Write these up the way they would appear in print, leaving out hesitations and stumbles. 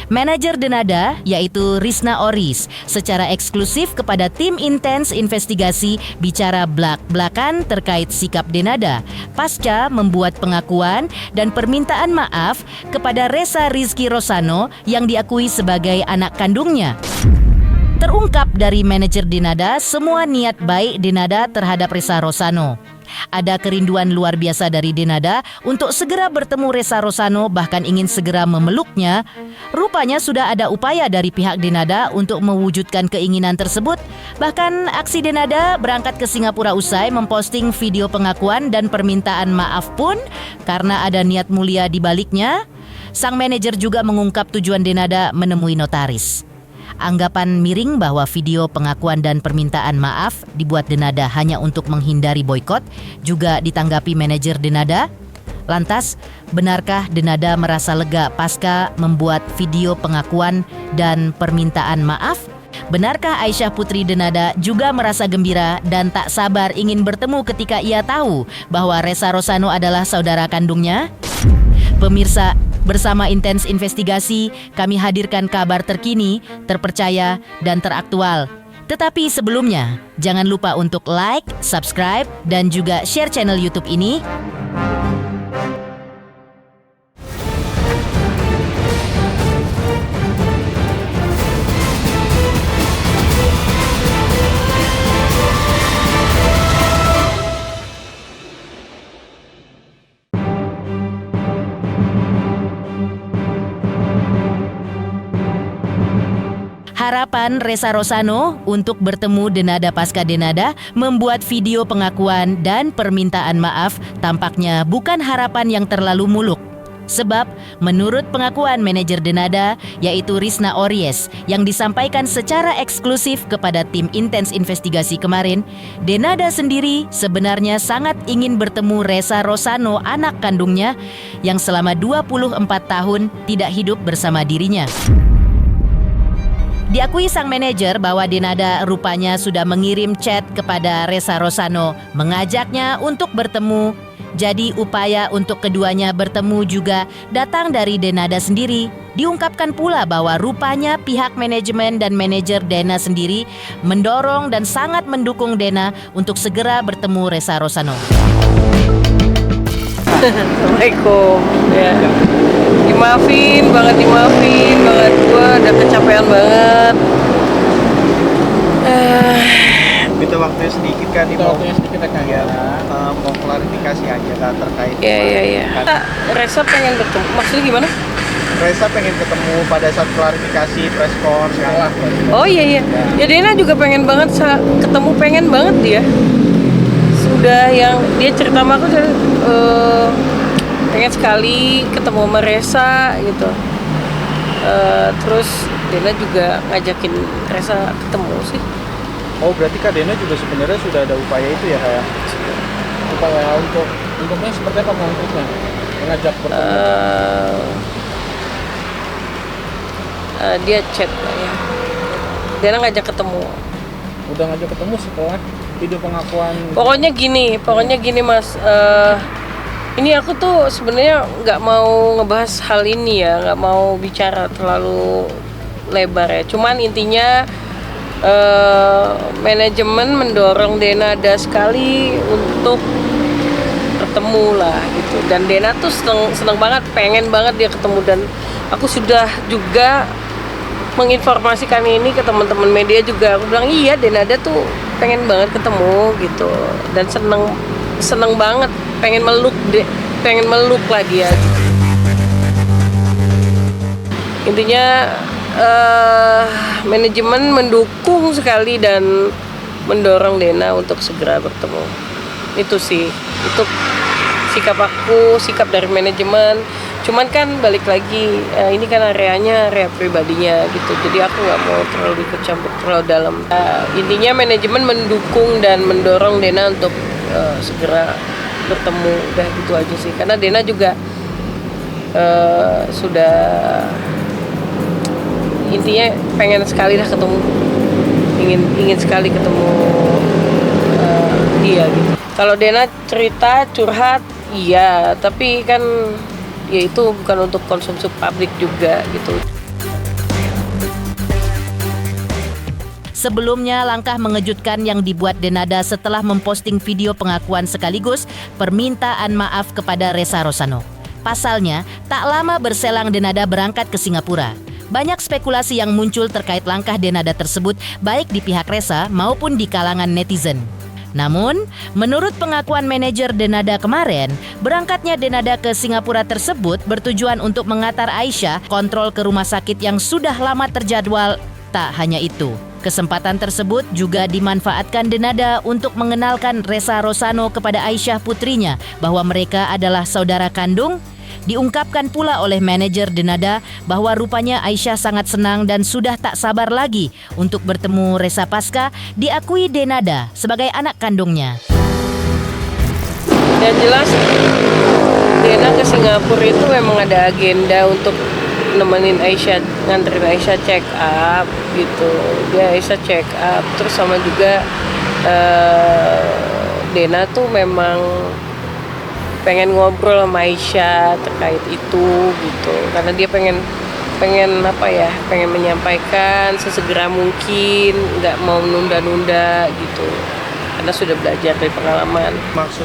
Manajer Denada, yaitu Risna Oris, secara eksklusif kepada tim intens investigasi bicara blak-blakan terkait sikap Denada pasca membuat pengakuan dan permintaan maaf kepada Ressa Rizky Rosano yang diakui sebagai anak kandungnya. Terungkap dari manajer Denada semua niat baik Denada terhadap Ressa Rosano. Ada kerinduan luar biasa dari Denada untuk segera bertemu Ressa Rosano, bahkan ingin segera memeluknya. Rupanya sudah ada upaya dari pihak Denada untuk mewujudkan keinginan tersebut. Bahkan aksi Denada berangkat ke Singapura usai memposting video pengakuan dan permintaan maaf pun karena ada niat mulia di baliknya. Sang manajer juga mengungkap tujuan Denada menemui notaris. Anggapan miring bahwa video pengakuan dan permintaan maaf dibuat Denada hanya untuk menghindari boikot juga ditanggapi manajer Denada. Lantas, benarkah Denada merasa lega pasca membuat video pengakuan dan permintaan maaf? Benarkah Aisyah Putri Denada juga merasa gembira dan tak sabar ingin bertemu ketika ia tahu bahwa Ressa Rosano adalah saudara kandungnya? Pemirsa, bersama Intens Investigasi, kami hadirkan kabar terkini, terpercaya, dan teraktual. Tetapi sebelumnya, jangan lupa untuk like, subscribe, dan juga share channel YouTube ini. Harapan Ressa Rosano untuk bertemu Denada pasca Denada membuat video pengakuan dan permintaan maaf tampaknya bukan harapan yang terlalu muluk. Sebab menurut pengakuan manajer Denada, yaitu Risna Ories, yang disampaikan secara eksklusif kepada tim intens investigasi kemarin, Denada sendiri sebenarnya sangat ingin bertemu Ressa Rosano, anak kandungnya, yang selama 24 tahun tidak hidup bersama dirinya. Diakui sang manajer bahwa Denada rupanya sudah mengirim chat kepada Ressa Rosano mengajaknya untuk bertemu. Jadi upaya untuk keduanya bertemu juga datang dari Denada sendiri. Diungkapkan pula bahwa rupanya pihak manajemen dan manajer Dena sendiri mendorong dan sangat mendukung Dena untuk segera bertemu Ressa Rosano. Assalamualaikum. Ya. Dimaafin banget gue udah kecapean banget. Minta waktunya sedikit kan, mau klarifikasi aja kan terkait. Iya. Ressa pengen bertemu. Maksudnya gimana? Ressa pengen ketemu pada saat klarifikasi preskon kan. Oh iya. Ya Dena juga pengen banget ketemu, pengen banget dia. Sudah yang dia cerita sama aku pengen sekali ketemu sama Ressa gitu. Terus Dena juga ngajakin Ressa ketemu sih. Oh berarti Kak Dena juga sebenarnya sudah ada upaya itu ya kayak upaya untuknya seperti apa konkretnya mengajak bertemu? Dia chat ya. Dena ngajak ketemu. Udah ngajak ketemu setelah video pengakuan. Pokoknya gini Mas. Ini aku tuh sebenarnya nggak mau ngebahas hal ini ya, nggak mau bicara terlalu lebar ya. Cuman intinya manajemen mendorong Denada sekali untuk bertemu lah gitu. Dan Dena tuh seneng banget, pengen banget dia ketemu, dan aku sudah juga menginformasikan ini ke teman-teman media juga. Aku bilang iya, Denada tuh pengen banget ketemu gitu, dan seneng banget, pengen meluk lagi ya. Intinya manajemen mendukung sekali dan mendorong Dena untuk segera bertemu. Itu sih, itu sikap aku, sikap dari manajemen. Cuman kan balik lagi, ini kan area pribadinya gitu, jadi aku nggak mau terlalu ikut campur terlalu dalam. Intinya manajemen mendukung dan mendorong Dena untuk segera bertemu, udah gitu aja sih. Karena Dena juga sudah intinya pengen sekali lah ketemu, ingin sekali ketemu dia gitu. Kalau Dena cerita curhat, iya, tapi kan ya itu bukan untuk konsumsi publik juga gitu. Sebelumnya, langkah mengejutkan yang dibuat Denada setelah memposting video pengakuan sekaligus permintaan maaf kepada Ressa Rosano. Pasalnya, tak lama berselang Denada berangkat ke Singapura. Banyak spekulasi yang muncul terkait langkah Denada tersebut baik di pihak Ressa maupun di kalangan netizen. Namun, menurut pengakuan manajer Denada kemarin, berangkatnya Denada ke Singapura tersebut bertujuan untuk mengantar Aisyah kontrol ke rumah sakit yang sudah lama terjadwal. Tak hanya itu, kesempatan tersebut juga dimanfaatkan Denada untuk mengenalkan Ressa Rosano kepada Aisyah putrinya bahwa mereka adalah saudara kandung. Diungkapkan pula oleh manajer Denada bahwa rupanya Aisyah sangat senang dan sudah tak sabar lagi untuk bertemu Ressa pasca diakui Denada sebagai anak kandungnya. Yang jelas Dena ke Singapura itu memang ada agenda untuk nemenin Aisyah, nganterin Aisyah check up gitu. Dia Aisyah check up, terus sama juga Dena tuh memang pengen ngobrol sama Aisyah terkait itu gitu, karena dia pengen apa ya, pengen menyampaikan sesegera mungkin, nggak mau nunda-nunda gitu, karena sudah belajar dari pengalaman.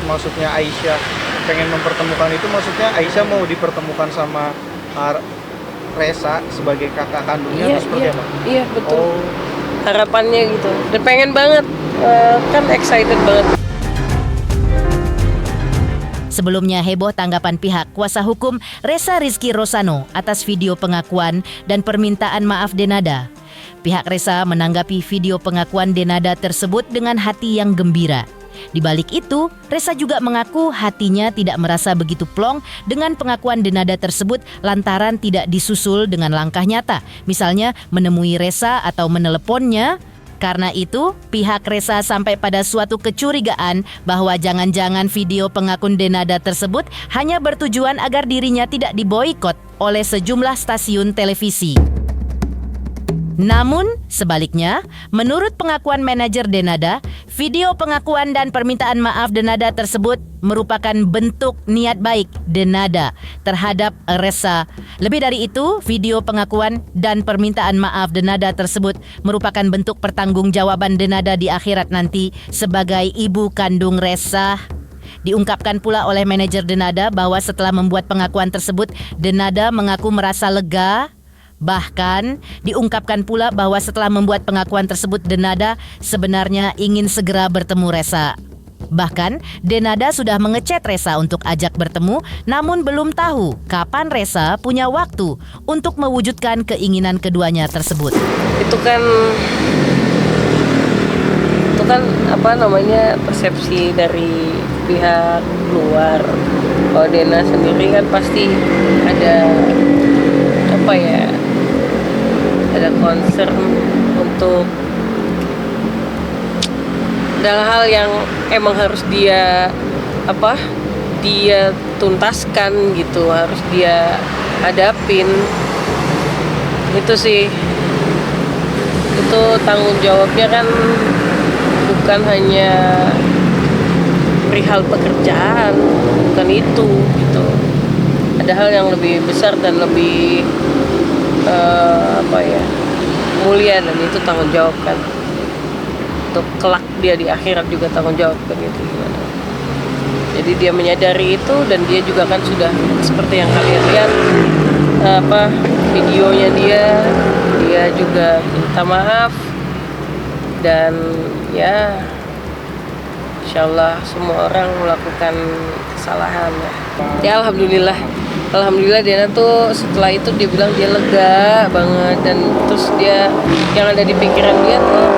Maksudnya Aisyah pengen mempertemukan itu, maksudnya Aisyah mau dipertemukan sama Ressa sebagai kakak kandungnya atau seperti apa? Iya betul. Harapannya gitu, dan pengen banget, kan excited banget. Sebelumnya heboh tanggapan pihak kuasa hukum Ressa Rizky Rosano atas video pengakuan dan permintaan maaf Denada. Pihak Ressa menanggapi video pengakuan Denada tersebut dengan hati yang gembira. Di balik itu, Ressa juga mengaku hatinya tidak merasa begitu plong dengan pengakuan Denada tersebut lantaran tidak disusul dengan langkah nyata, misalnya menemui Ressa atau meneleponnya. Karena itu, pihak Ressa sampai pada suatu kecurigaan bahwa jangan-jangan video pengakuan Denada tersebut hanya bertujuan agar dirinya tidak diboikot oleh sejumlah stasiun televisi. Namun, sebaliknya, menurut pengakuan manajer Denada, video pengakuan dan permintaan maaf Denada tersebut merupakan bentuk niat baik Denada terhadap Ressa. Lebih dari itu, video pengakuan dan permintaan maaf Denada tersebut merupakan bentuk pertanggungjawaban Denada di akhirat nanti sebagai ibu kandung Ressa. Diungkapkan pula oleh manajer Denada bahwa setelah membuat pengakuan tersebut, Denada mengaku merasa lega. Bahkan diungkapkan pula bahwa setelah membuat pengakuan tersebut, Denada sebenarnya ingin segera bertemu Ressa. Bahkan Denada sudah mengechat Ressa untuk ajak bertemu, namun belum tahu kapan Ressa punya waktu untuk mewujudkan keinginan keduanya tersebut. Itu kan apa namanya, persepsi dari pihak luar. Kalau Dena sendiri kan pasti ada apa ya, ada concern untuk dalam hal yang emang harus dia tuntaskan gitu, harus dia hadapin. Itu sih, itu tanggung jawabnya kan bukan hanya perihal pekerjaan, bukan itu gitu. Ada hal yang lebih besar dan lebih mulia, dan itu tanggung jawab kan. Untuk kelak dia di akhirat juga tanggung jawab kan gitu gimana. Jadi dia menyadari itu, dan dia juga kan sudah seperti yang kalian lihat videonya, dia juga minta maaf, dan ya insyaallah semua orang melakukan kesalahan ya. Alhamdulillah Dena tuh setelah itu dia bilang dia lega banget, dan terus dia yang ada di pikiran dia tuh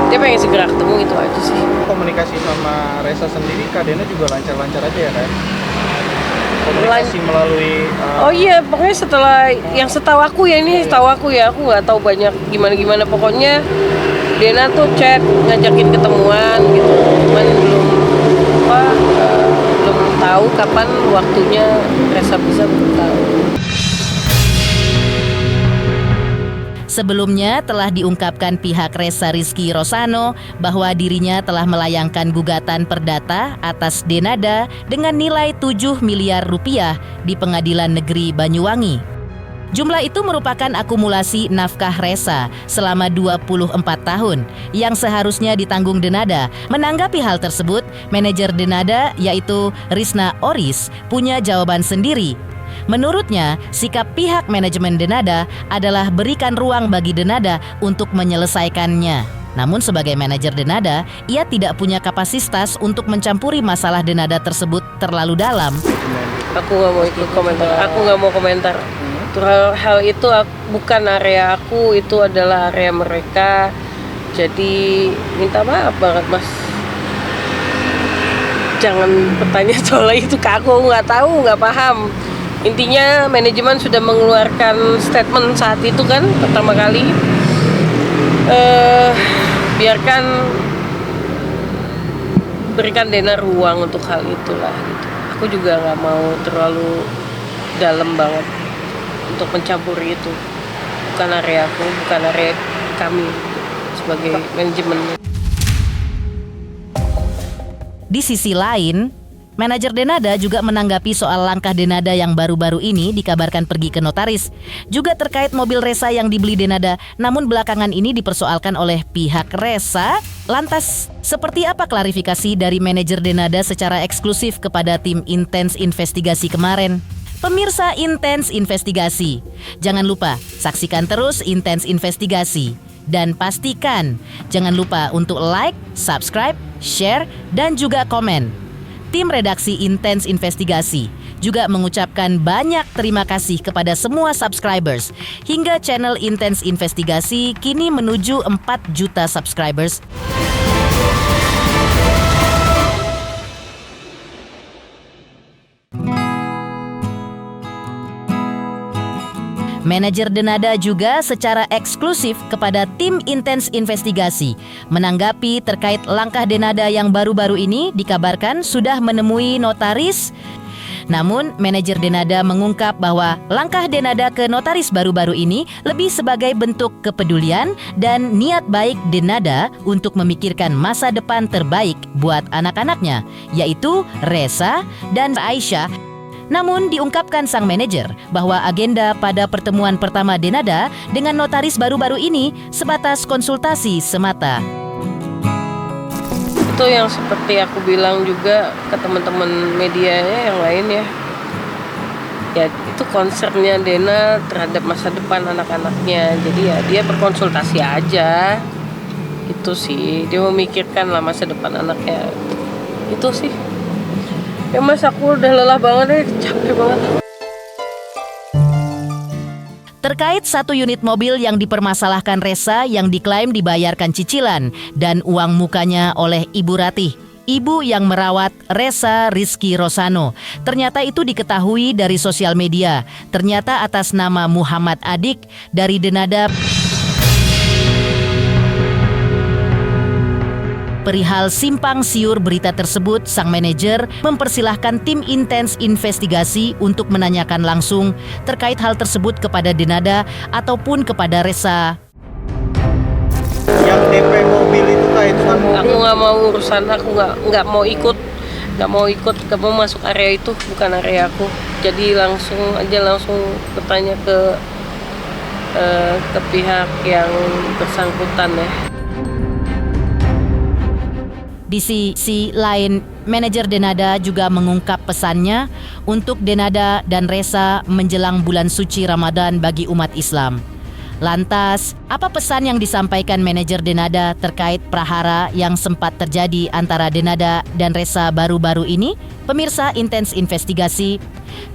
dia pengen segera ketemu, itu aja sih. Komunikasi sama Ressa sendiri, Kak Dena juga lancar-lancar aja ya, kan? Komunikasi melalui oh iya, pokoknya setelah yang setahu aku ya, aku nggak tahu banyak gimana pokoknya Dena tuh chat ngajakin ketemuan gitu, cuman belum tahu kapan waktunya Ressa bisa, belum tahu. Sebelumnya telah diungkapkan pihak Ressa Rizky Rosano bahwa dirinya telah melayangkan gugatan perdata atas Denada dengan nilai 7 miliar rupiah di Pengadilan Negeri Banyuwangi. Jumlah itu merupakan akumulasi nafkah Resa selama 24 tahun yang seharusnya ditanggung Denada. Menanggapi hal tersebut, manajer Denada yaitu Risna Oris punya jawaban sendiri. Menurutnya, sikap pihak manajemen Denada adalah berikan ruang bagi Denada untuk menyelesaikannya. Namun sebagai manajer Denada, ia tidak punya kapasitas untuk mencampuri masalah Denada tersebut terlalu dalam. Aku nggak mau ikut komentar. Aku nggak mau komentar. Hal itu bukan area aku, itu adalah area mereka. Jadi minta maaf banget, Mas. Jangan bertanya soal itu ke aku, nggak tahu, nggak paham. Intinya manajemen sudah mengeluarkan statement saat itu kan pertama kali. Berikan Dena ruang untuk hal itulah. Gitu. Aku juga nggak mau terlalu dalam banget untuk mencampuri itu. Bukan area aku, bukan area kami sebagai manajemen. Di sisi lain, manajer Denada juga menanggapi soal langkah Denada yang baru-baru ini dikabarkan pergi ke notaris. Juga terkait mobil Resa yang dibeli Denada, namun belakangan ini dipersoalkan oleh pihak Resa. Lantas, seperti apa klarifikasi dari manajer Denada secara eksklusif kepada tim Intens Investigasi kemarin? Pemirsa Intens Investigasi, jangan lupa saksikan terus Intens Investigasi. Dan pastikan jangan lupa untuk like, subscribe, share, dan juga komen. Tim redaksi Intens Investigasi juga mengucapkan banyak terima kasih kepada semua subscribers. Hingga channel Intens Investigasi kini menuju 4 juta subscribers. Manajer Denada juga secara eksklusif kepada tim Intens Investigasi menanggapi terkait langkah Denada yang baru-baru ini dikabarkan sudah menemui notaris. Namun, manajer Denada mengungkap bahwa langkah Denada ke notaris baru-baru ini lebih sebagai bentuk kepedulian dan niat baik Denada untuk memikirkan masa depan terbaik buat anak-anaknya, yaitu Resa dan Aisyah. Namun diungkapkan sang manajer bahwa agenda pada pertemuan pertama Denada dengan notaris baru-baru ini sebatas konsultasi semata. Itu yang seperti aku bilang juga ke teman-teman medianya yang lain ya. Ya itu concernnya Dena terhadap masa depan anak-anaknya. Jadi ya dia berkonsultasi aja. Itu sih, dia memikirkan lah masa depan anaknya. Itu sih. Ya Mas, aku udah lelah banget deh, capek banget. Terkait satu unit mobil yang dipermasalahkan Resa yang diklaim dibayarkan cicilan dan uang mukanya oleh Ibu Ratih, ibu yang merawat Resa Rizky Rosano. Ternyata itu diketahui dari sosial media. Ternyata atas nama Muhammad Adik dari Denada. Perihal simpang siur berita tersebut, sang manajer mempersilahkan tim Intens Investigasi untuk menanyakan langsung terkait hal tersebut kepada Denada ataupun kepada Resa. Yang DP mobil itu kayak itu kan mobil. Aku nggak mau urusan, aku nggak mau ikut, nggak mau masuk area itu, bukan area aku. Jadi langsung bertanya ke pihak yang bersangkutan ya. Di sisi lain, manajer Denada juga mengungkap pesannya untuk Denada dan Resa menjelang bulan suci Ramadan bagi umat Islam. Lantas, apa pesan yang disampaikan manajer Denada terkait prahara yang sempat terjadi antara Denada dan Resa baru-baru ini? Pemirsa Intens Investigasi,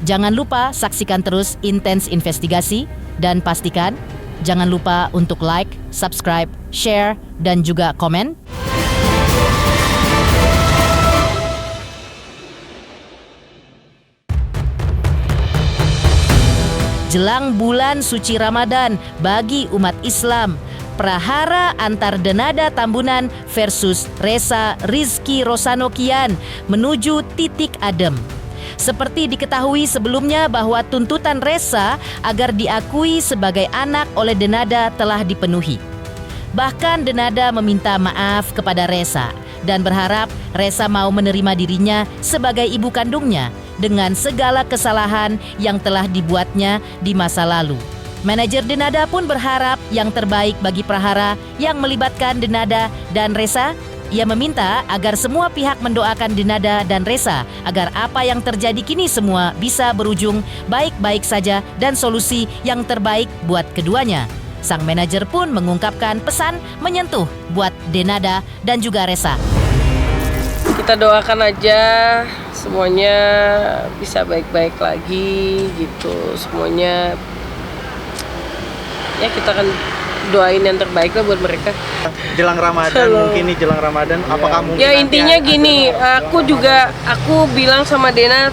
jangan lupa saksikan terus Intens Investigasi dan pastikan jangan lupa untuk like, subscribe, share, dan juga komen. Jelang bulan suci Ramadan bagi umat Islam, prahara antar Denada Tambunan versus Resa Rizky Rosano kian menuju titik adem. Seperti diketahui sebelumnya bahwa tuntutan Resa agar diakui sebagai anak oleh Denada telah dipenuhi. Bahkan Denada meminta maaf kepada Resa dan berharap Resa mau menerima dirinya sebagai ibu kandungnya dengan segala kesalahan yang telah dibuatnya di masa lalu. Manajer Denada pun berharap yang terbaik bagi prahara yang melibatkan Denada dan Resa. Ia meminta agar semua pihak mendoakan Denada dan Resa agar apa yang terjadi kini semua bisa berujung baik-baik saja dan solusi yang terbaik buat keduanya. Sang manajer pun mengungkapkan pesan menyentuh buat Denada dan juga Resa. Kita doakan aja semuanya bisa baik-baik lagi gitu. Semuanya ya kita akan doain yang terbaik lah buat mereka. Jelang Ramadan mungkin nih, jelang Ramadan apakah mungkin Ya nanti intinya gini, aku bilang sama Dena,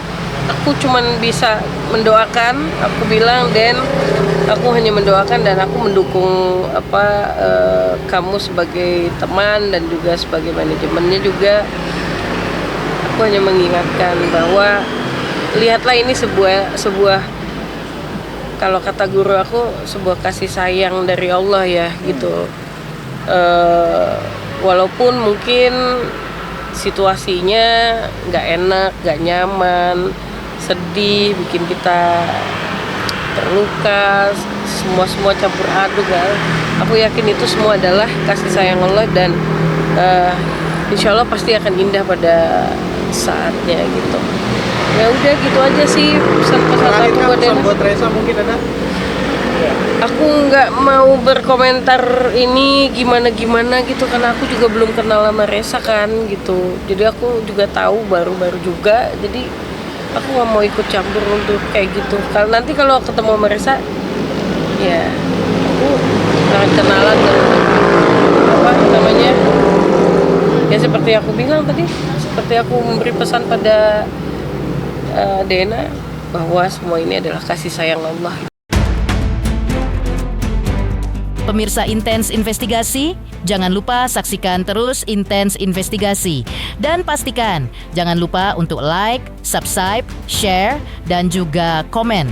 aku cuman bisa mendoakan. Aku bilang, Den, aku hanya mendoakan dan aku mendukung kamu sebagai teman dan juga sebagai manajemennya juga. Aku hanya mengingatkan bahwa lihatlah ini sebuah kalau kata guru aku sebuah kasih sayang dari Allah ya gitu. Walaupun mungkin situasinya nggak enak, nggak nyaman, sedih, bikin kita terluka, semua campur aduk kan. Aku yakin itu semua adalah kasih sayang Allah dan insya Allah pasti akan indah pada saatnya gitu. Ya udah gitu aja sih pesan-pesan aku buat Dena. Buat Resa mungkin ada? Aku nggak mau berkomentar ini gimana gitu karena aku juga belum kenal sama Resa kan gitu. Jadi aku juga tahu baru-baru juga. Jadi aku nggak mau ikut campur untuk kayak gitu. Kalau nanti kalau ketemu sama Resa, ya aku akan kenalan dan ya seperti aku bilang tadi, seperti aku memberi pesan pada Dena bahwa semua ini adalah kasih sayang Allah. Pemirsa Intens Investigasi, jangan lupa saksikan terus Intens Investigasi. Dan pastikan jangan lupa untuk like, subscribe, share, dan juga komen.